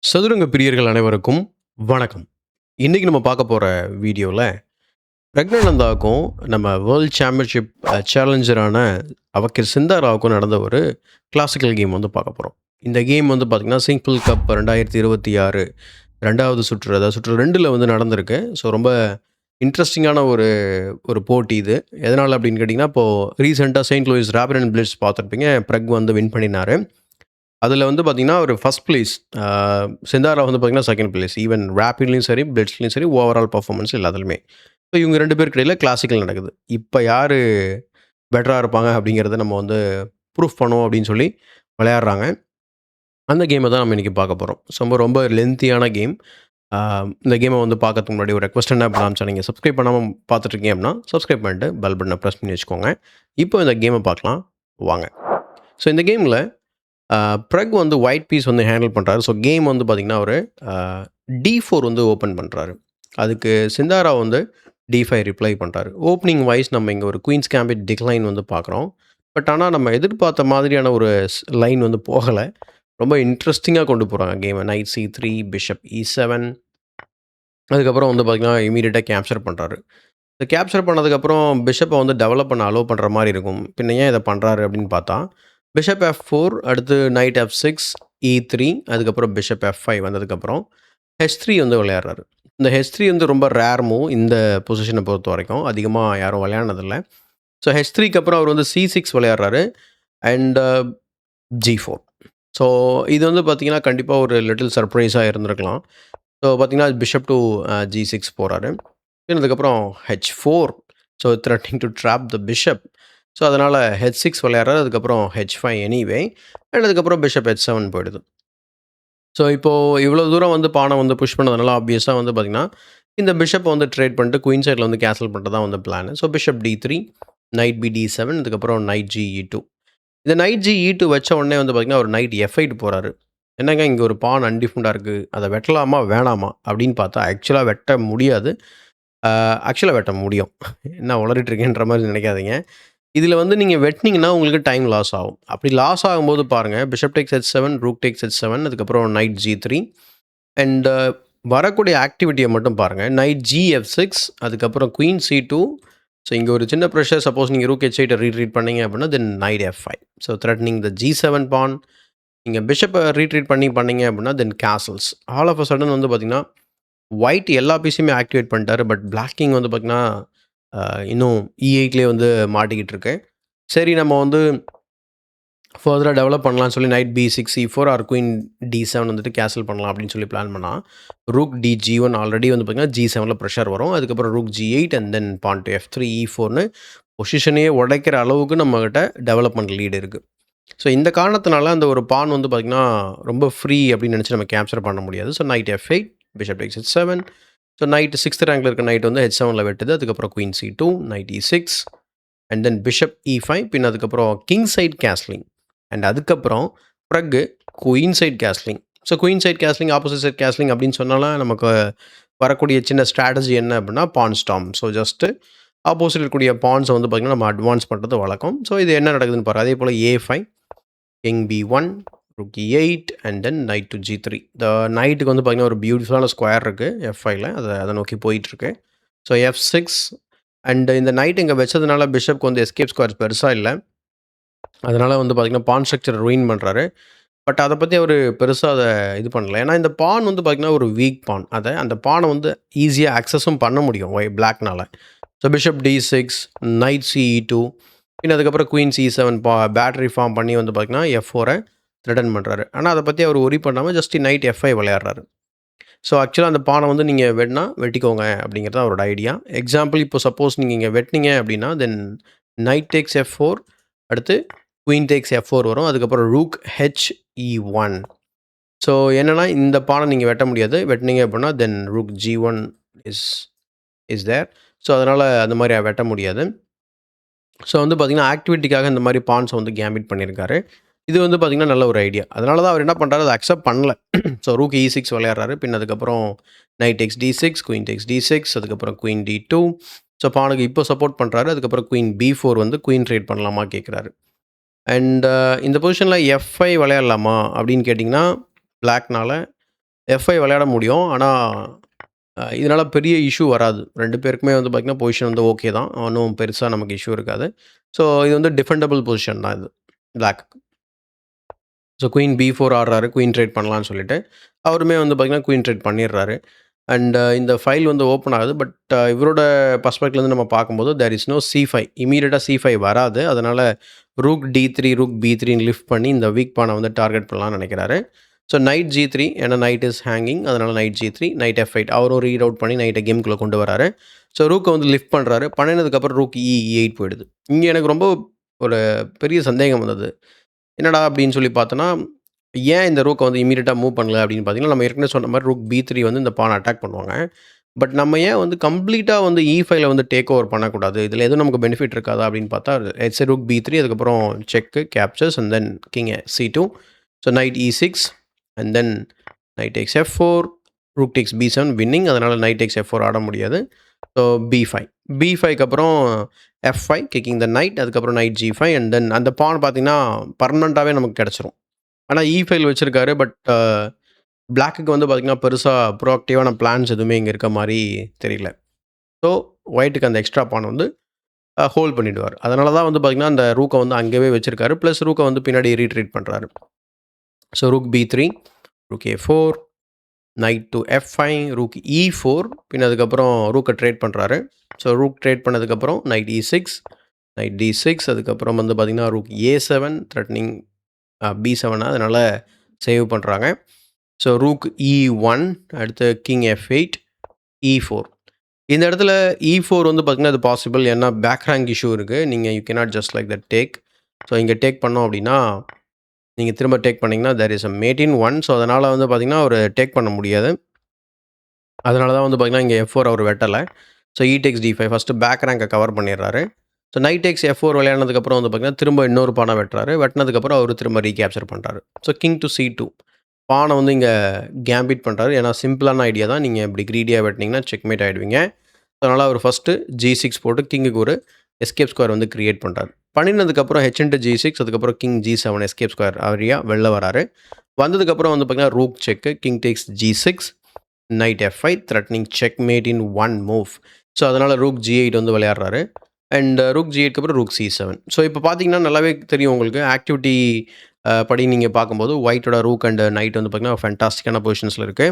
சதுரங்க பிரியர்கள் அனைவருக்கும் வணக்கம். இன்னைக்கு நம்ம பார்க்க போற வீடியோல பிரக்ஞானந்தாவுக்கும் நம்ம வேர்ல்ட் சாம்பியன்ஷிப் சேலஞ்சரான அவகிர் சிந்தாராவுக்கும் நடந்த ஒரு கிளாசிக்கல் கேம் வந்து பார்க்க போறோம். இந்த கேம் வந்து பார்த்தீங்கன்னா, சிங்கிள் கப் 2026 2வது சுற்று, அதாவது சுற்று 2ல வந்து நடந்திருக்கு. ஸோ ரொம்ப இன்ட்ரஸ்டிங்கான ஒரு ஒரு போட்டி இது. எதனால அப்படின்னு கேட்டிங்கன்னா, இப்போ ரீசென்ட்டா Saint Louis rapid and blitz பார்த்துருப்பீங்க. பிரக் வந்து வின் பண்ணினாரு. அதில வந்து பார்த்தீங்கன்னா, ஒரு ஃபர்ஸ்ட் பிளேஸ். சிந்தாரா வந்து பார்த்தீங்கன்னா, செகண்ட் பிளேஸ். ஈவன் ரேபிட்லயும் சரி, பிளிட்ஸ்லயும் சரி, ஓவரால் பெர்ஃபார்மன்ஸ் எல்லாத்துலயுமே. ஸோ இவங்க 2 பேருக்கு இடையில கிளாசிக்கல் நடக்குது. இப்ப யாரு பெட்டரா இருப்பாங்க அப்படிங்கிறத நம்ம வந்து ப்ரூஃப் பண்ணுவோம் அப்படின்னு சொல்லி விளையாடுறாங்க. அந்த கேம தான் நம்ம இன்னைக்கு பார்க்க போறோம். ரொம்ப ரொம்ப லென்த்தியான கேம். ஆ இந்த கேம வந்து பார்க்கறதுக்கு முன்னாடி ஒரு ரெக்வெஸ்ட் என்ன அப்படின்னா, நீங்க சப்ஸ்கிரைப் பண்ணாம பார்த்துட்டு இருக்கீங்க அப்படின்னா, சப்ஸ்கிரைப் பண்ணிட்டு பெல் பட்டன பிரஸ் பண்ணி வச்சுக்கோங்க. இப்போ இந்த கேம பார்க்கலாம் வாங்க. ஸோ இந்த கேம்ல பிரக் வந்து ஒயிட் பீஸ் வந்து ஹேண்டில் பண்ணுறாரு. ஸோ கேம் வந்து பார்த்தீங்கன்னா, அவரு D4 வந்து ஓப்பன் பண்ணுறாரு. அதுக்கு சிந்தாரா வந்து D5 ரிப்ளை பண்ணுறாரு. ஓப்பனிங் வைஸ் நம்ம இங்கே ஒரு குயின்ஸ் கேம்பிட் டிக்ளைன் வந்து பார்க்குறோம். பட் ஆனால் நம்ம எதிர்பார்த்த மாதிரியான ஒரு லைன் வந்து போகலை. ரொம்ப இன்ட்ரெஸ்டிங்காக கொண்டு போகிறாங்க கேமை. நைட் C3, பிஷப் E7, அதுக்கப்புறம் வந்து பார்த்தீங்கன்னா இமீடியட்டாக கேப்சர் பண்ணுறாரு. இந்த கேப்சர் பண்ணதுக்கப்புறம் பிஷப்பை வந்து டெவலப் பண்ண அலோவ் பண்ணுற மாதிரி இருக்கும். பின்ன ஏன் இதை பண்ணுறாரு அப்படின்னு பார்த்தா, பிஷப் F4, அடுத்து நைட் F6, E3, அதுக்கப்புறம் பிஷப் F5 வந்ததுக்கப்புறம் H3 வந்து விளையாடுறாரு. இந்த H3 வந்து ரொம்ப ரேர் மூவ் இந்த பொசிஷனை பொறுத்த வரைக்கும். அதிகமாக யாரும் விளையாடினதில்ல. ஸோ H3க்கு அப்புறம் அவர் வந்து C6 விளையாடுறாரு அண்ட் G4. ஸோ இது வந்து பார்த்தீங்கன்னா, கண்டிப்பாக ஒரு லிட்டில் சர்ப்ரைஸாக இருந்திருக்கலாம். ஸோ பார்த்தீங்கன்னா, பிஷப் டு G6 போறாரு. அதுக்கப்புறம் H4. So threatening to drop the bishop. So அதனால் H6 விளையாடுறாரு. அதுக்கப்புறம் H5 எனிவே. அண்ட் அதுக்கப்புறம் பிஷப் H7 போயிடுது. ஸோ இப்போது இவ்வளோ தூரம் வந்து பானை வந்து புஷ் பண்ணதுனால ஆப்வியஸாக வந்து பார்த்தீங்கன்னா, இந்த பிஷப்பை வந்து ட்ரேட் பண்ணிட்டு குயின் சைடில் வந்து கேன்சல் பண்ணுறது தான் வந்து plan. So bishop D3, knight B D7, அதுக்கப்புறம் நைட் G E2. இந்த நைட் G E2 வச்ச உடனே வந்து பார்த்தீங்கன்னா, ஒரு நைட் F8 போறாரு. என்னங்க இங்கே ஒரு பான் அன்டிஃபெண்டா இருக்கு. அத வெட்டலாமா? வேணாமா? அப்படின்னு பார்த்தா ஆக்சுவலா வெட்ட முடியாது. ஆக்சுவலா வெட்ட முடியும். என்ன உளறிட்டு இருக்கேன்ற மாரி நினைக்காதீங்க. இதில வந்து நீங்க வெட்னீங்கன்னா உங்களுக்கு டைம் லாஸ் ஆகும். அப்படி லாஸ் ஆகும்போது பாருங்க, bishop takes H7, rook tax H7, அதுக்கப்புறம் நைட் G3 அண்ட் வரக்கூடிய ஆக்டிவிட்டிய மட்டும் பாருங்க. நைட் G F6, அதுக்கப்புறம் குயின் C2. ஸோ இங்க ஒரு சின்ன ப்ரெஷர். சப்போஸ் நீங்க ரூக் H8 ரீட்ரீட் பண்ணீங்க அப்படின்னா, then knight F5. So threatening the G7 pawn. நீங்க பிஷப்ப ரீட்ரீட் பண்ணீங்க அப்படின்னா, then castles. All of a sudden வந்து பார்த்தீங்கன்னா, ஒயிட் எல்லா பீஸையுமே ஆக்டிவேட் பண்ணிட்டாரு. பட் பிளாக் கிங் வந்து பார்த்தீங்கன்னா, இன்னும் E8லயே வந்து மாட்டிக்கிட்டு இருக்கு. சரி நம்ம வந்து ஃபர்தரா டெவலப் பண்ணலாம்னு சொல்லி night B6, E4 R queen D7 வந்துட்டு கேன்சல் பண்ணலாம் அப்படின்னு சொல்லி பிளான் பண்ணா, ரூக் DG1 ஆல்ரெடி வந்து பார்த்தீங்கன்னா, G7ல ப்ரெஷர் வரும். அதுக்கப்புறம் rook G8 and then pawn to F3, E4ன்னு பொசிஷனையே உடைக்கிற அளவுக்கு நம்மகிட்ட டெவலப்மெண்ட் லீடு இருக்கு. ஸோ இந்த காரணத்தினால அந்த ஒரு பான் வந்து பார்த்தீங்கன்னா, ரொம்ப ஃப்ரீ அப்படின்னு நினச்சு நம்ம கேப்சர் பண்ண முடியாது. So knight F8, bishop takes H7. So knight 6த் ரேங்க்ல இருக்க நைட் வந்து H7ல வெட்டுது. அதுக்கப்புறம் queen C2, knight E6 and then bishop E5. பின் அதுக்கப்புறம் கிங் சைட் கேஸ்லிங் அண்ட் அதுக்கப்புறம் பிறகு queen side castling. So queen side castling, opposite side castling அப்படின்னு சொன்னாலாம் நமக்கு வரக்கூடிய சின்ன ஸ்ட்ராட்டஜி என்ன அப்படின்னா, pawn storm. So just opposite இருக்கக்கூடிய பான்ஸை வந்து பார்த்தீங்கன்னா, நம்ம அட்வான்ஸ் பண்ணுறது வழக்கம். ஸோ இது என்ன நடக்குதுன்னு பாருங்க. அதே போல் A5, king B1, rook E8 and then knight to G3. இந்த நைட்டுக்கு வந்து பார்த்தீங்கன்னா, ஒரு பியூட்டிஃபுல்லான ஸ்கொயர் இருக்குது F5ல. அதை நோக்கி போயிட்டுருக்கு. ஸோ F6 அண்ட் இந்த நைட் இங்கே வச்சதுனால பிஷப்க்கு வந்து எஸ்கேப் ஸ்கொயர்ஸ் பெருசாக இல்லை. அதனால வந்து பார்த்தீங்கன்னா, பான் ஸ்ட்ரக்சர் ரூயின் பண்ணுறாரு. பட் அதை பற்றி அவர் பெருசாக அதை இது பண்ணல. ஏன்னா இந்த பான் வந்து பார்த்தீங்கன்னா, ஒரு வீக் பான். அந்த பானை வந்து ஈஸியாக ஆக்சஸும் பண்ண முடியும் பிளாக்னால. So bishop D6, knight CE2, பின் அதுக்கப்புறம் குயின் C7 பேட்டரி ஃபார்ம் பண்ணி வந்து பார்த்தீங்கன்னா, F4 த்ரெட்டன் பண்ணுறாரு. ஆனால் அதை பற்றி அவர் ஒரி பண்ணாமல் ஜஸ்ட் நைட் F5 விளையாடுறாரு. ஸோ ஆக்சுவலாக அந்த பானை வந்து நீங்கள் வெட்டினா வெட்டிக்கோங்க அப்படிங்கிறது தான் அவரோட ஐடியா. எக்ஸாம்பிள் இப்போ சப்போஸ் நீங்கள் இங்கே வெட்டினீங்க அப்படின்னா, தென் நைட் டேக்ஸ் F4, அடுத்து குயின் டேக்ஸ் F4 வரும். அதுக்கப்புறம் ரூக் HE1. ஸோ என்னன்னா இந்த பானை நீங்கள் வெட்ட முடியாது. வெட்டினீங்க அப்படின்னா then rook G1 is is there. So அதனால் அந்த மாதிரி வெட்ட முடியாது. ஸோ வந்து பார்த்தீங்கன்னா, ஆக்டிவிட்டிக்காக இந்த மாதிரி பான்ஸை வந்து கேம்பிட் பண்ணியிருக்காரு. இது வந்து பார்த்தீங்கன்னா, நல்ல ஒரு ஐடியா. அதனால தான் அவர் என்ன பண்ணுறாரு, அதை அக்செப்ட் பண்ணல. So rook E6 விளையாடுறாரு. பின் அதுக்கப்புறம் night tax D6, queen tax D6, அதுக்கப்புறம் குயின் D2. ஸோ பானுக்கு இப்போ சப்போர்ட் பண்ணுறாரு. அதுக்கப்புறம் குயின் B4 வந்து குயின் ட்ரேட் பண்ணலாமா கேட்குறாரு. அண்ட் இந்த பொசிஷனில் F5 விளையாடலாமா அப்படின்னு கேட்டிங்கன்னா, பிளாக்னால F5 விளையாட முடியும். ஆனா, இதனால பெரிய இஷ்யூ வராது. 2 பேருக்குமே வந்து பார்த்தீங்கன்னா, பொசிஷன் வந்து ஓகே தான். ஒண்ணும் பெருசா நமக்கு இஷ்யூ இருக்காது. ஸோ இது வந்து டிஃபெண்டபிள் பொசிஷன் தான் இது. பிளாக்குக்கு. ஸோ குயின் B4 ஆடுறாரு. குயின் ட்ரேட் பண்ணலான்னு சொல்லிட்டு. அவருமே வந்து பார்த்தீங்கன்னா, குயின் ட்ரேட் பண்ணிடுறாரு. அண்ட் இந்த ஃபைல் வந்து ஓப்பன் ஆகுது. பட் இவரோட பெர்ஸ்பெக்டிவ்லேருந்து நம்ம பார்க்கும்போது there is no C5. இம்மீடியட்டா C5 வராது. அதனால ரூக் D3, ரூக் B3ன்னு லிஃப்ட் பண்ணி இந்த வீக் பானை வந்து டார்கெட் பண்ணலாம்னு நினைக்கிறாரு. ஸோ நைட் G3 ஏன்னா நைட் இஸ் ஹேங்கிங். அதனால நைட் G3, நைட் F8 அவரும் ரீட் அவுட் பண்ணி நைட்டை கேம்குள்ளே கொண்டு வராரு. ஸோ ரூக்கை வந்து லிஃப்ட் பண்ணுறாரு. பண்ணினதுக்கப்புறம் ரூக் E8 போயிடுது. இங்கே எனக்கு ரொம்ப ஒரு பெரிய சந்தேகம் வந்தது. என்னடா அப்படின்னு சொல்லி பார்த்தோன்னா, ஏன் இந்த ரூக்கை வந்து இம்மீடியட்டா மூவ் பண்ணல அப்படின்னு பார்த்தீங்கன்னா, நம்ம ஏற்கனவே சொன்ன மாதிரி ரூக் B3 வந்து இந்த பானை அட்டாக் பண்ணுவாங்க. பட் நம்ம ஏன் வந்து கம்ப்ளீட்டா வந்து E5ல வந்து டேக் ஓவர் பண்ணக்கூடாது? இதில எதுவும் நமக்கு பெனிஃபிட் இருக்காதா அப்படின்னு பார்த்தா, இட்ஸ் ரூக் B3 அதுக்கப்புறம் check, captures and then king C2. So knight E6 and then knight takes F4, rook takes B7 winning. அதனால நைட் டேக்ஸ் F4 ஆட முடியாது. So B5. B5க்கு அப்புறம் F5 கிக்கிங் த நைட். அதுக்கப்புறம் நைட் G5 அண்ட் தென் அந்த pawn பார்த்தீங்கன்னா, பெர்மனன்ட்டாவே நமக்கு கிடைச்சிரும். ஆனா E5 வச்சிருக்காரு. பட் பிளாக்குக்கு வந்து பார்த்தீங்கன்னா, பெருசா ப்ரோஆக்டிவான பிளான்ஸ் எதுவுமே இங்க இருக்க மாரி தெரியல. ஸோ ஒயிட்டுக்கு அந்த எக்ஸ்ட்ரா பான் வந்து ஹோல்ட் பண்ணிடுவார். அதனால தான் வந்து பார்த்தீங்கன்னா, அந்த ரூக்கை வந்து அங்கேயே வச்சிருக்காரு. ப்ளஸ் ரூக்கை வந்து பின்னாடி ரீட்ரீட் பண்றாரு. So rook B3, rook A4, night to F5, rook E4 பின்ன அதுக்கப்புறம் ரூக்கை ட்ரேட் பண்றாரு. ஸோ ரூக் ட்ரேட் பண்ணதுக்கப்புறம் நைட் E6, நைட் D6 அதுக்கப்புறம் வந்து பார்த்தீங்கன்னா, ரூக் A7 த்ரெட்னிங் B7 அதனால சேவ் பண்றாங்க. ஸோ ரூக் E1 அடுத்து கிங் F8, E4. இந்த இடத்துல E4 வந்து பார்த்தீங்கன்னா, அது பாசிபிள். ஏன்னா பேக் ரேங்க் இஷ்யூ இருக்கு. நீங்க you cannot just like that take. So இங்க டேக் பண்ணோம் அப்படின்னா, நீங்க திரும்ப டேக் பண்ணீங்கன்னா, there is a mate in 1. So அதனால வந்து பார்த்தீங்கன்னா, அவரு டேக் பண்ண முடியாது. அதனால தான் வந்து பார்த்தீங்கன்னா, இங்க F4 அவர் வெட்டல. So E takes D5 first back ரேங்கை கவர் பண்ணிடுறாரு. ஸோ நைட் டேக்ஸ் F4 விளையாடுனதுக்கப்புறம் வந்து பார்த்தீங்கன்னா, திரும்ப இன்னொரு பானை வெட்டுறாரு. வெட்டினதுக்கப்புறம் அவரு திரும்ப ரீகேப்சர் பண்றாரு. So king to C2. பானை வந்து இங்க கேம்பிட் பண்றாரு. ஏன்னா சிம்பிளான ஐடியா தான். நீங்க இப்படி கிரீடியா வெட்டினீங்கன்னா செக்மேட் ஆயிடுவீங்க. அதனால அவர் ஃபர்ஸ்ட்டு G6 போட்டு கிங்குக்கு ஒரு எஸ்கேப் ஸ்கொயர் வந்து கிரியேட் பண்றாரு. பண்ணினதுக்கப்புறம் H இன்டு G6 அதுக்கப்புறம் கிங் G7 எஸ்கேப் ஸ்கொயர் வழியா வெளில வராரு. வந்ததுக்கப்புறம் வந்து பார்த்தீங்கன்னா, rook check, king takes G6, knight F5 threatening checkmate in 1 move. So அதனால ரூக் G8 வந்து விளையாடுறாரு. அண்ட் ரூக் G8க்கு அப்புறம் ரூக் C7. ஸோ இப்போ பார்த்தீங்கன்னா, நல்லாவே தெரியும் உங்களுக்கு ஆக்டிவிட்டி படி நீங்க பார்க்கும்போது ஒயிட்டோட ரூக் அண்ட் நைட் வந்து பார்த்தீங்கன்னா, ஃபேன்டாஸ்டிக்கான பொசிஷன்ஸ்ல இருக்கு.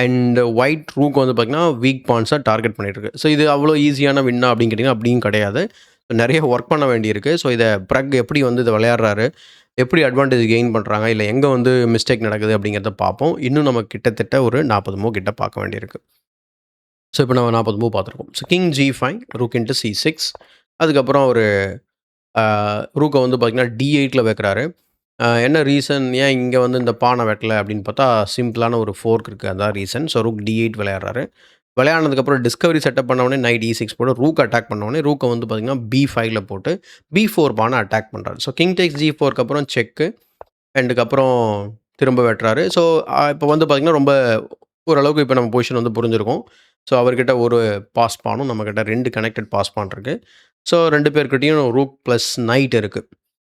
அண்ட் ஒயிட் ரூக் வந்து பார்த்தீங்கன்னா, வீக் பாயிண்ட்ஸை டார்கெட் பண்ணிட்டு இருக்கு. ஸோ இது அவ்வளோ ஈஸியான வின்னா அப்படின்னு கேட்டிங்கன்னா, அப்படியும் கிடையாது. நிறைய ஒர்க் பண்ண வேண்டியிருக்கு. ஸோ இதை பிரக் எப்படி வந்து இதை விளையாடுறாரு, எப்படி அட்வான்டேஜ் கெயின் பண்ணுறாங்க, இல்லை எங்கே வந்து மிஸ்டேக் நடக்குது அப்படிங்கிறத பார்ப்போம். இன்னும் நம்ம கிட்டத்தட்ட ஒரு 40 மூவ் கிட்ட பார்க்க வேண்டியிருக்கு. ஸோ இப்போ நம்ம 40 மூவ் பார்த்துருக்கோம். So king G5, rook into C6 அதுக்கப்புறம் ஒரு ரூக்கை வந்து பார்த்தீங்கன்னா D8ல வைக்கிறாரு. என்ன ரீசன் ஏன் இங்கே வந்து இந்த பானை வெட்டல அப்படின்னு பார்த்தா சிம்பிளான ஒரு ஃபோர்க் இருக்குது. அதான் ரீசன். ஸோ ரூக் D8 விளையாடுறாரு. விளையாடுனதுக்கப்புறம் டிஸ்கவரி செட்டப் பண்ண உடனே நைட் E6 போட்டு ரூக் அட்டாக் பண்ண உடனே ரூக்கை வந்து பார்த்தீங்கன்னா B5ல போட்டு B4 பானை அட்டாக் பண்ணுறாரு. ஸோ கிங் டேக்ஸ் G4க்கு அப்புறம் செக்கு அண்டுக்கு அப்புறம் திரும்ப வெட்டுறாரு. ஸோ இப்போ வந்து பார்த்தீங்கன்னா ரொம்ப ஓரளவுக்கு இப்போ நம்ம பொசிஷன் வந்து புரிஞ்சிருக்கும். ஸோ அவர்கிட்ட ஒரு பாஸ் பானும் நம்மக்கிட்ட 2 கனெக்டட் பாஸ் பான் இருக்கு. ஸோ 2 பேர்கிட்டயும் ரூக் ப்ளஸ் நைட் இருக்கு.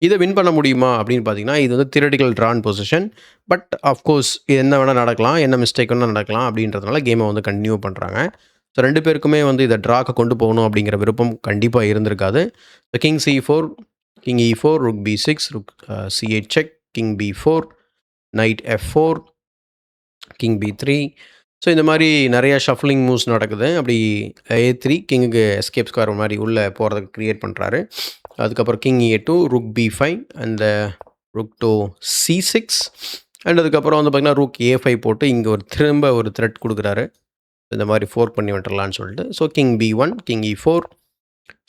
இதை வின் பண்ண முடியுமா அப்படின்னு பார்த்தீங்கன்னா, இது வந்து theoretical drawn position. But of course என்ன வேணால் நடக்கலாம், என்ன மிஸ்டேக் வேணால் நடக்கலாம் அப்படின்றதுனால கேமை வந்து கண்டினியூ பண்ணுறாங்க. ஸோ 2 பேருக்குமே வந்து இதை ட்ராக்கு கொண்டு போகணும் அப்படிங்கிற விருப்பம் கண்டிப்பாக இருந்திருக்காது. King C4, king E4, rook B6, rook C8 check, king B4, night F4, king B3. So இந்த மாதிரி நிறைய ஷஃப்லிங் மூவ்ஸ் நடக்குது. அப்படி A3 கிங்குக்கு எஸ்கேப் ஸ்கொயர் மாதிரி உள்ளே போகிறதுக்கு க்ரியேட் பண்ணுறாரு. அதுக்கப்புறம் king A2, rook B5 and rook to C6 and அதுக்கப்புறம் வந்து பார்த்தீங்கன்னா ரூக் A5 போட்டு இங்கே திரும்ப ஒரு த்ரெட் கொடுக்குறாரு. இந்த மாதிரி ஃபோர்க் பண்ணி விட்டுறலான்னு சொல்லிட்டு. So king B1, king E4.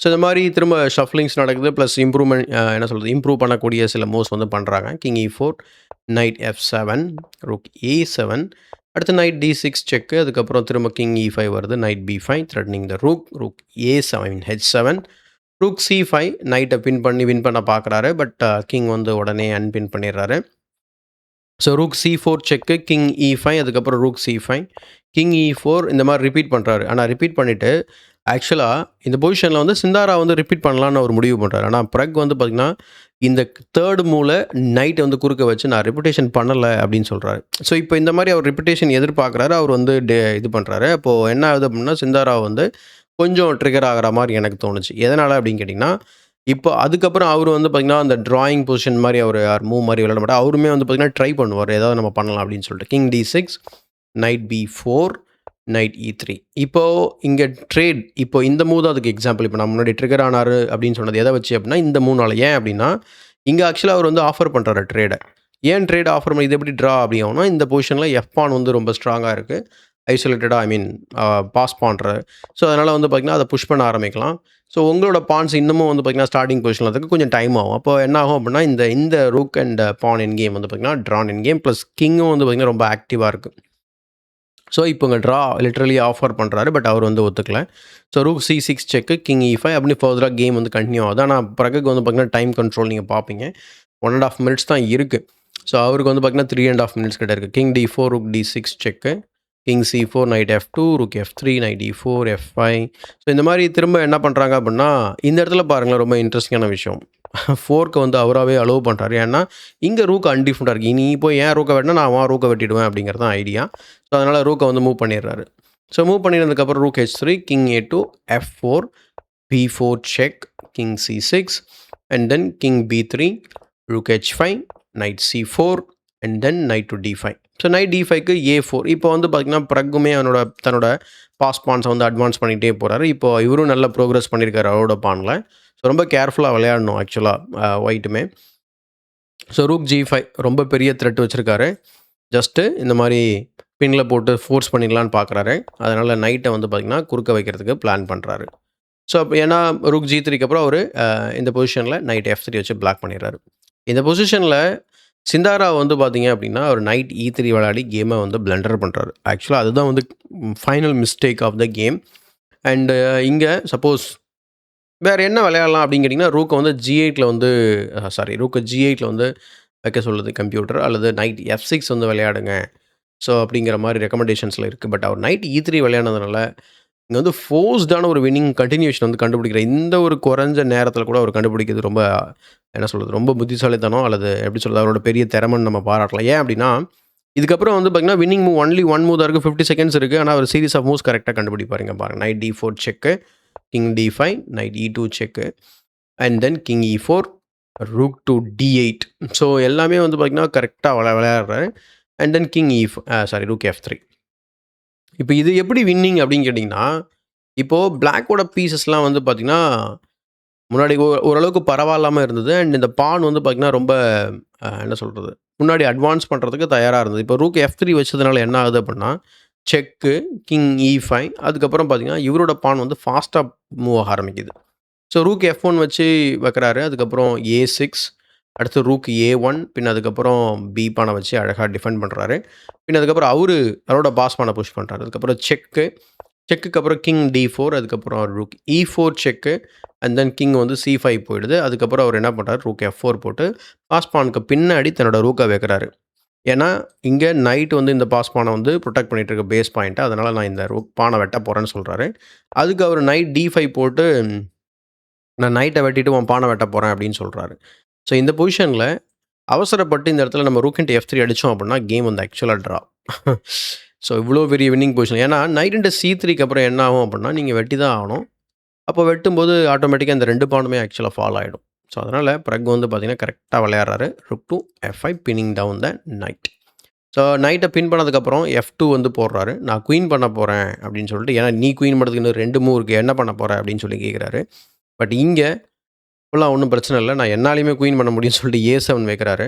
So இந்த மாதிரி திரும்ப ஷஃப்லிங்ஸ் நடக்குது. ப்ளஸ் இம்ப்ரூவ்மெண்ட் என்ன சொல்கிறது, இம்ப்ரூவ் பண்ணக்கூடிய சில மூவ்ஸ் வந்து பண்ணுறாங்க. King E4, night F7, rook A7 அடுத்து நைட் D6 செக்கு. அதுக்கப்புறம் திரும்ப கிங் E5 வருது. Knight B5 threatening the rook, rook A7, H7, rook C5 நைட்டை வின் பண்ண பார்க்குறாரு. பட் கிங் வந்து உடனே அன்பின் பண்ணிடுறாரு. ஸோ ரூக் C4 செக்கு, கிங் E5 அதுக்கப்புறம் ரூக் C5, கிங் E4 இந்த மாதிரி ரிப்பீட் பண்ணுறாரு. ஆனால் ரிப்பீட் பண்ணிவிட்டு ஆக்சுவலாக இந்த பொசிஷனில் வந்து சிந்தாரா வந்து ரிப்பீட் பண்ணலான்னு ஒரு முடிவு பண்ணுறாரு. ஆனால் பிரக் வந்து பார்த்திங்கன்னா இந்த தேர்ட் மூலை நைட்டை வந்து குறுக்க வச்சு நான் ரெப்புடேஷன் பண்ணலை அப்படின்னு சொல்கிறாரு. ஸோ இப்போ இந்த மாதிரி அவர் ரெப்புடேஷன் எதிர்பார்க்குறாரு. அவர் வந்து இது பண்ணுறாரு. அப்போது என்ன ஆகுது அப்படின்னா சிந்தாராவ் வந்து கொஞ்சம் ட்ரிகர் ஆகிற மாதிரி எனக்கு தோணுச்சு. எதனால் அப்படின்னு கேட்டிங்கன்னா, இப்போ அதுக்கப்புறம் அவர் வந்து பார்த்திங்கன்னா அந்த ட்ராயிங் பொசிஷன் மாதிரி அவர் மூவ் மாதிரி விளையாட மாட்டார். அவருமே வந்து பார்த்திங்கன்னா ட்ரை பண்ணுவார் ஏதாவது நம்ம பண்ணலாம் அப்படின்னு சொல்லிட்டு. King D6, night B4, night E3. இப்போது இங்கே ட்ரேட் இப்போ இந்த மூவ் தான் அதுக்கு எக்ஸாம்பிள். இப்போ நான் முன்னாடி ட்ரிகர் ஆனார் அப்படின்னு சொன்னது எதை வச்சு அப்படின்னா இந்த மூணால். ஏன் அப்படின்னா இங்கே ஆக்சுவலாக அவர் வந்து ஆஃபர் பண்ணுறாரு ட்ரேடை. ஏன் ட்ரேட் ஆஃபர் பண்ணி இது எப்படி ட்ரா அப்படி ஆகும்னா இந்த பொசிஷனில் எஃப்பான் வந்து ரொம்ப ஸ்ட்ராங்காக இருக்குது. ஐசோலேட்டடாக பாஸ் பண்ணுறாரு. ஸோ அதனால் வந்து பார்த்திங்கன்னா அதை புஷ் பண்ண ஆரம்பிக்கலாம். ஸோ உங்களோட பான்ஸ் இன்னமும் வந்து பார்த்திங்கன்னா ஸ்டார்டிங் பொசிஷனில் அதுக்கு கொஞ்சம் டைம் ஆகும். அப்போ என்ன ஆகும் அப்படின்னா இந்த rook and pawn endgame வந்து பார்த்திங்கன்னா ட்ரான் இன் கேம் ப்ளஸ் கிங்கும் வந்து பார்த்திங்கன்னா ரொம்ப ஆக்டிவாக இருக்குது. ஸோ இப்போ இங்கே ட்ரா லிட்ரலி ஆஃபர் பண்ணுறாரு. பட் அவர் வந்து ஒத்துக்கல. ஸோ ரூக் C6 செக்கு, கிங் E5 அப்படி ஃபர்தராக கேம் வந்து கண்டினியூ ஆகுது. ஆனால் பிறகு வந்து பார்த்திங்கன்னா டைம் கண்ட்ரோல் நீங்கள் பார்ப்பீங்க 1.5 மினிட்ஸ் தான் இருக்குது. ஸோ அவருக்கு வந்து பார்த்திங்கன்னா 3.5 மினிட்ஸ் கிட்ட இருக்குது. King D4, rook D6 check, king C4, knight F2, rook F3, knight E4, F5. So இந்த மாதிரி திரும்ப என்ன பண்ணுறாங்க அப்படின்னா இந்த இடத்துல பாருங்களேன் ரொம்ப இன்ட்ரெஸ்டிங்கான விஷயம். 4க்கு வந்து அவராகவே அலோவ் பண்ணுறாரு. ஏன்னா இங்கே ரூக் அன்டிஃபெண்டாக இருக்குது. நீ போய் ஏன் ரூக்கை வெட்டினா நான் ரூக்கை வெட்டிடுவேன் அப்படிங்கிறது தான் ஐடியா. ஸோ அதனால் ரூக்கை வந்து மூவ் பண்ணிடுறாரு. ஸோ மூவ் பண்ணினதுக்கப்புறம் rook H3, king A2, F4, B4 check, king C6 and then king B3, rook H5, knight C4 and then knight to D5. So knight D5க்கு A4. இப்போ வந்து பார்த்திங்கன்னா பிரக்குமே தன்னோட பாஸ் பான்ஸை வந்து அட்வான்ஸ் பண்ணிகிட்டே போகிறாரு. இப்போ இவரும் நல்ல ப்ரோக்ரஸ் பண்ணியிருக்காரு அவரோட பானில். ஸோ ரொம்ப கேர்ஃபுல்லாக விளையாடணும் ஆக்சுவலாக ஒயிட்டுமே. ஸோ ரூக் G5 ரொம்ப பெரிய த்ரெட் வச்சுருக்காரு. ஜஸ்ட்டு இந்த மாதிரி பின்னில் போட்டு ஃபோர்ஸ் பண்ணிடலான்னு பார்க்குறாரு. அதனால் நைட்டை வந்து பார்த்திங்கன்னா குறுக்க வைக்கிறதுக்கு பிளான் பண்ணுறாரு. ஸோ அப்போ ஏன்னா ரூக் G3க்கு அப்புறம் அவர் இந்த பொசிஷனில் நைட் F3 வச்சு பிளாக் பண்ணிடுறாரு. இந்த பொசிஷனில் சிந்தாராவ் வந்து பார்த்திங்க அப்படின்னா அவர் நைட் E3 விளையாடி கேமை வந்து பிளண்டர் பண்ணுறாரு. ஆக்சுவலாக அதுதான் வந்து final mistake of the game. And இங்கே சப்போஸ் வேறு என்ன விளையாடலாம் அப்படின்னு கேட்டிங்கன்னா ரூக்கை வந்து G8ல் வந்து ரூக்கை G8ல் வந்து வைக்க சொல்லுது கம்ப்யூட்டர். அல்லது நைட் F6 வந்து விளையாடுங்க. ஸோ அப்படிங்கிற மாதிரி ரெக்கமெண்டேஷன்ஸில் இருக்குது. பட் அவர் நைட் E3 விளையாடுனதுனால இங்கே வந்து ஃபோர்ஸ்டான ஒரு வின்னிங் கண்டினியூஷன் வந்து கண்டுபிடிக்கிற இந்த ஒரு குறைஞ்ச நேரத்தில் கூட அவர் கண்டுபிடிக்கிறது ரொம்ப என்ன சொல்கிறது ரொம்ப புத்திசாலித்தனம் அல்லது எப்படி சொல்கிறது அவரோட பெரிய திறமைன்னு நம்ம பாராட்டலாம். ஏன் அப்படின்னா இதுக்கப்புறம் வந்து பார்த்திங்கன்னா வின்னிங் மூவ் ஒன்லி 1 மூவ் தான் இருக்குது. 50 செகண்ட்ஸ் இருக்குது. ஆனால் அவர் சீரிஸ் ஆஃப் மூவ்ஸ் கரெக்டாக கண்டுபிடிப்பாருங்க பாருங்கள். Knight D4 check, king D5, knight E2 check and then king E4, rook to D8. So எல்லாமே வந்து பார்த்திங்கன்னா கரெக்டாக விளையாடுறாரு. And then king rook F3. இப்போ இது எப்படி வின்னிங் அப்படின்னு கேட்டிங்கன்னா இப்போது பிளாக்கோட பீசஸ்லாம் வந்து பார்த்திங்கன்னா முன்னாடி ஓரளவுக்கு பரவாயில்லாமல் இருந்தது. அண்ட் இந்த பான் வந்து பார்த்திங்கன்னா ரொம்ப என்ன சொல்கிறது முன்னாடி அட்வான்ஸ் பண்ணுறதுக்கு தயாராக இருந்தது. இப்போ ரூக் F3 வச்சதுனால என்ன ஆகுது அப்படின்னா செக்கு, கிங் E5 அதுக்கப்புறம் பார்த்திங்கன்னா இவரோட பான் வந்து ஃபாஸ்ட்டாக மூவ் ஆக ஆரம்பிக்குது. ஸோ ரூக் F1 வச்சு வைக்கிறாரு. அதுக்கப்புறம் A6, அடுத்து ரூக் A1, பின் அதுக்கப்புறம் பி பானை வச்சு அழகாக டிஃபெண்ட் பண்ணுறாரு. பின் அதுக்கப்புறம் அவரோட பாஸ் பானை புஷ் பண்ணுறாரு. அதுக்கப்புறம் செக்குக்கு அப்புறம் கிங் D4, அதுக்கப்புறம் rook E4 check and then king வந்து C5 போயிடுது. அதுக்கப்புறம் அவர் என்ன பண்ணுறாரு ரூக் F4 போட்டு பாஸ் பானுக்கு பின்னாடி தன்னோட ரூக்கை வைக்கிறாரு. ஏன்னா இங்கே நைட் வந்து இந்த பாஸ் பானை வந்து ப்ரொடெக்ட் பண்ணிகிட்டு இருக்க பேஸ் பாயிண்ட்டை. அதனால் நான் இந்த ரூக் பானை வெட்ட போகிறேன்னு சொல்கிறாரு. அதுக்கு அவர் நைட் D5 போட்டு நான் நைட்டை வெட்டிட்டு உன் பானை வெட்ட போகிறேன் அப்படின்னு சொல்கிறாரு. ஸோ இந்த பொசிஷனில் அவசரப்பட்டு இந்த இடத்துல நம்ம ரூக் இன்ட்டு F3 அடித்தோம் அப்படின்னா கேம் வந்து ஆக்சுவலாக ட்ரா. ஸோ இவ்வளோ பெரிய வின்னிங் பொசிஷன். ஏன்னா நைட் இன்ட்டு C3க்கு அப்புறம் என்ன ஆகும் அப்படின்னா நீங்கள் வெட்டி தான் ஆகணும். அப்போ வெட்டும்போது ஆட்டோமேட்டிக்காக இந்த 2 பானுமே ஆக்சுவலாக ஃபால் ஆகிடும். ஸோ அதனால் பிரக் வந்து பார்த்திங்கன்னா கரெக்டாக விளையாடுறாரு. Rook to F5 pinning down the knight. So நைட்டை பின் பண்ணதுக்கப்புறம் F2 வந்து போடுறாரு. நான் குயின் பண்ண போகிறேன் அப்படின்னு சொல்லிட்டு. ஏன்னா நீ குயின் பண்ணுறதுக்கு இன்னும் 2 மூவ் இருக்குது, என்ன பண்ண போகிற அப்படின்னு சொல்லி கேட்குறாரு. பட் இங்கே இப்போலாம் ஒன்றும் பிரச்சனை இல்லை, நான் என்னாலையுமே குயின் பண்ண முடியும்னு சொல்லிட்டு A7 வைக்கிறாரு.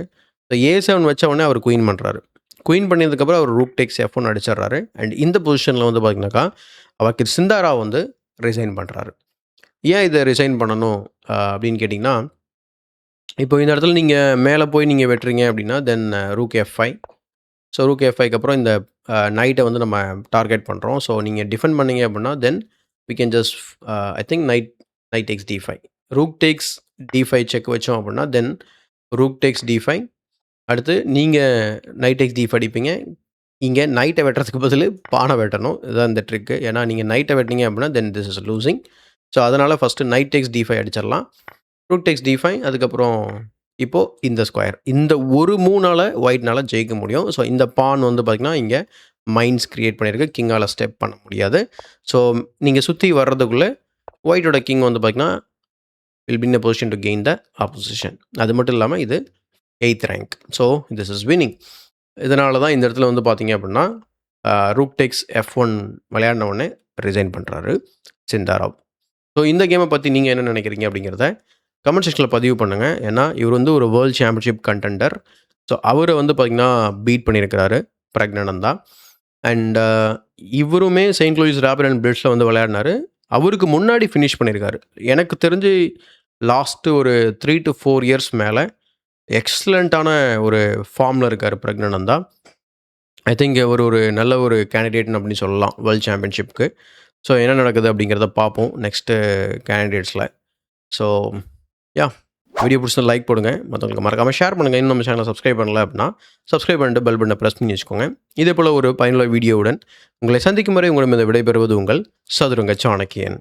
ஸோ A7 வச்ச உடனே அவர் குயின் பண்ணுறாரு. குயின் பண்ணதுக்கப்புறம் அவர் ரூக் டேக்ஸ் F1 அடிச்சிடுறாரு. அண்ட் இந்த பொசிஷனில் வந்து பார்த்திங்கனாக்கா அவருக்கு சிந்தாராவ் வந்து ரிசைன் பண்ணுறாரு. ஏன் இதை ரிசைன் பண்ணணும் அப்படின்னு கேட்டிங்கன்னா இப்போ இந்த இடத்துல நீங்கள் மேலே போய் நீங்கள் வெட்டுறீங்க அப்படின்னா then rook F5. So rook F5க்கு அப்புறம் இந்த நைட்டை வந்து நம்ம டார்கெட் பண்ணுறோம். ஸோ நீங்கள் டிஃபெண்ட் பண்ணீங்க அப்படின்னா then we can just I think knight takes D5. Rook takes D5 check வச்சோம் அப்படின்னா தென் ரூக் டேக்ஸ் D5. அடுத்து நீங்கள் நைட் டேக்ஸ் D5 அடிப்பீங்க. இங்கே நைட்டை வெட்டுறதுக்கு பதில் பானை வெட்டணும். இதுதான் இந்த ட்ரிக்கு. ஏன்னா நீங்கள் நைட்டை வெட்டினீங்க அப்படின்னா then this is losing. So அதனால் ஃபஸ்ட்டு நைட் டேக்ஸ் D5 அடிச்சிடலாம். ரூக் டேக்ஸ் D5 அதுக்கப்புறம் இப்போது இந்த ஸ்கொயர் இந்த ஒரு மூணால் ஒயிட்னால் ஜெயிக்க முடியும். ஸோ இந்த பான் வந்து பார்த்திங்கன்னா இங்கே மைன்ஸ் க்ரியேட் பண்ணியிருக்கு. கிங்கால் ஸ்டெப் பண்ண முடியாது. ஸோ நீங்கள் சுற்றி வர்றதுக்குள்ளே ஒயிட்டோட கிங் வந்து பார்த்திங்கன்னா will be in a position to gain the opposition. அது மட்டும் இல்லாமல் இது 8th rank. So this is winning. இதனால தான் இந்த இடத்துல வந்து பார்த்தீங்க அப்படின்னா ரூக் டேக்ஸ் F1 விளையாடின உடனே ரிசைன் பண்ணுறாரு சிந்தாராவ். ஸோ இந்த கேமை பற்றி நீங்கள் என்ன நினைக்கிறீங்க அப்படிங்கிறத கமெண்ட் செக்ஷனில் பதிவு பண்ணுங்கள். ஏன்னா இவர் வந்து ஒரு வேர்ல்டு சாம்பியன்ஷிப் கண்டெண்டர். ஸோ அவரை வந்து பார்த்திங்கன்னா பீட் பண்ணியிருக்கிறாரு பிரக்ஞானந்தா. அண்ட் இவருமே செயின்ட் லூயிஸ் ராபிட் அண்ட் பிளிட்ஸில் வந்து விளையாடினார். அவருக்கு முன்னாடி ஃபினிஷ் பண்ணியிருக்காரு. எனக்கு தெரிஞ்சு லாஸ்ட்டு ஒரு 3 to 4 இயர்ஸ் மேலே எக்ஸலண்ட்டான ஒரு ஃபார்மில் இருக்கார் பிரக்ஞானந்தா. ஐ திங்க் ஒரு நல்ல ஒரு கேண்டிடேட்னு அப்படின்னு சொல்லலாம் வேர்ல்டு சாம்பியன்ஷிப்க்கு. ஸோ என்ன நடக்குது அப்படிங்கிறத பார்ப்போம் நெக்ஸ்ட்டு கேண்டிடேட்ஸில். ஸோ வீடியோ பிடிச்சா லைக் போடுங்க. மற்றவங்களுக்கு மறக்காமல் ஷேர் பண்ணுங்கள். இன்னும் நம்ம சேனலை சப்ஸ்கிரைப் பண்ணல அப்படின்னா சப்ஸ்கிரைப் பண்ணிட்டு பெல் பட்டனை ப்ரெஸ் பண்ணி வச்சுக்கோங்க. இதே போல் ஒரு பயனுள்ள வீடியோவுடன் உங்களை சந்திக்கும் வரை உங்களிடம் விடைபெறுவது உங்கள் சதுரங்க சாணக்கியன்.